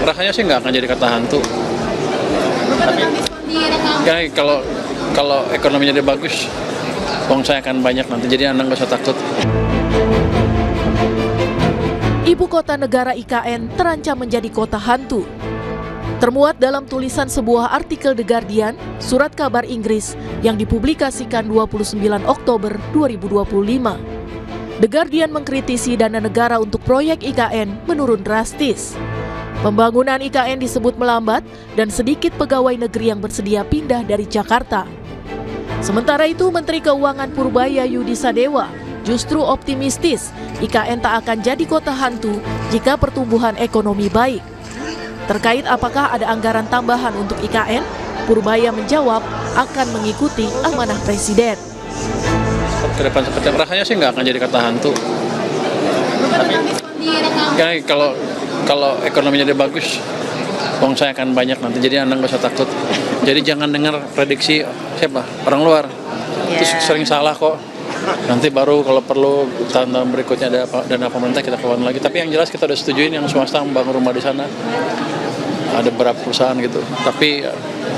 Rasanya sih nggak akan jadi kata hantu. Tapi ya kalau ekonominya dia bagus, uang saya akan banyak nanti. Jadi Anda nggak usah takut. Ibu kota negara IKN terancam menjadi kota hantu. Termuat dalam tulisan sebuah artikel The Guardian, surat kabar Inggris yang dipublikasikan 29 Oktober 2025. The Guardian mengkritisi dana negara untuk proyek IKN menurun drastis. Pembangunan IKN disebut melambat dan sedikit pegawai negeri yang bersedia pindah dari Jakarta. Sementara itu, Menteri Keuangan Purbaya Yudi Sadewa justru optimistis IKN tak akan jadi kota hantu jika pertumbuhan ekonomi baik. Terkait apakah ada anggaran tambahan untuk IKN, Purbaya menjawab akan mengikuti amanah Presiden. Ke depan seperti apa? Rasanya sih nggak akan jadi kata hantu. Tapi ya kalau ekonominya dia bagus, uang saya akan banyak nanti. Jadi Anda nggak usah takut. Jadi jangan dengar prediksi siapa orang luar. Itu sering salah kok. Nanti baru kalau perlu tahun berikutnya ada dana pemerintah kita keluar lagi. Tapi yang jelas kita udah setujuin yang swasta membangun rumah di sana. Ada beberapa perusahaan gitu. Tapi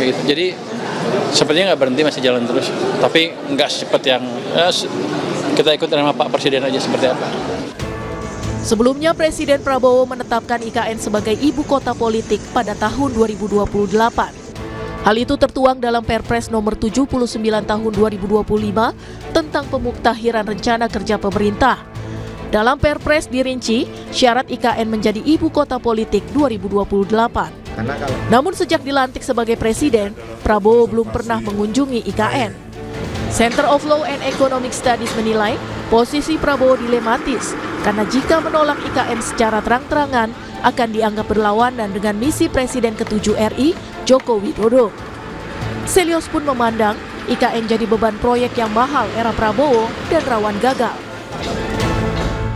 gitu. Jadi sepertinya nggak berhenti, masih jalan terus. Tapi nggak secepat yang kita ikut dengan Pak Presiden aja seperti apa. Sebelumnya Presiden Prabowo menetapkan IKN sebagai ibu kota politik pada tahun 2028. Hal itu tertuang dalam Perpres nomor 79 tahun 2025 tentang pemuktahiran rencana kerja pemerintah. Dalam Perpres dirinci syarat IKN menjadi ibu kota politik 2028. Namun sejak dilantik sebagai presiden, Prabowo belum pernah mengunjungi IKN. Center of Law and Economic Studies menilai posisi Prabowo dilematis karena jika menolak IKN secara terang-terangan akan dianggap berlawanan dengan misi Presiden ke-7 RI, Joko Widodo. Selios pun memandang IKN jadi beban proyek yang mahal era Prabowo dan rawan gagal.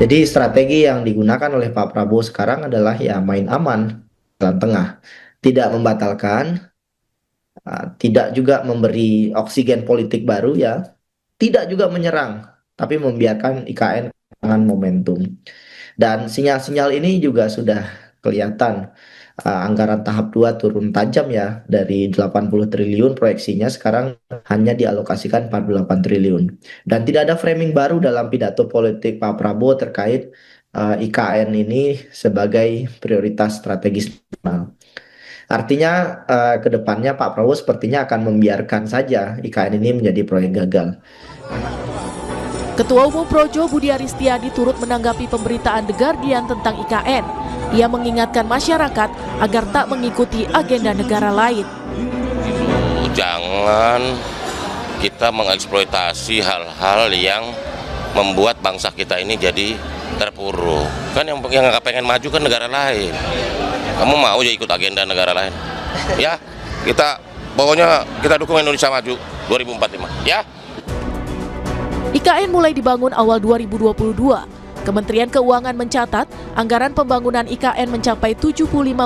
Jadi strategi yang digunakan oleh Pak Prabowo sekarang adalah ya main aman, jalan tengah. Tidak membatalkan, tidak juga memberi oksigen politik baru ya, tidak juga menyerang, tapi membiarkan IKN kehilangan momentum. Dan sinyal-sinyal ini juga sudah kelihatan. Anggaran tahap 2 turun tajam ya, dari 80 triliun proyeksinya sekarang hanya dialokasikan 48 triliun. Dan tidak ada framing baru dalam pidato politik Pak Prabowo terkait IKN ini sebagai prioritas strategis nasional. Artinya ke depannya Pak Prabowo sepertinya akan membiarkan saja IKN ini menjadi proyek gagal. Ketua Umum Projo Budi Aristiadi turut menanggapi pemberitaan The Guardian tentang IKN. Ia mengingatkan masyarakat agar tak mengikuti agenda negara lain. Jangan kita mengeksploitasi hal-hal yang membuat bangsa kita ini jadi terpuruk. Kan yang nggak pengen maju kan negara lain. Kamu mau ya ikut agenda negara lain? Ya, pokoknya kita dukung Indonesia maju 2045. Ya. IKN mulai dibangun awal 2022. Kementerian Keuangan mencatat anggaran pembangunan IKN mencapai 75,8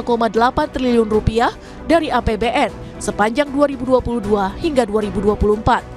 triliun rupiah dari APBN sepanjang 2022 hingga 2024.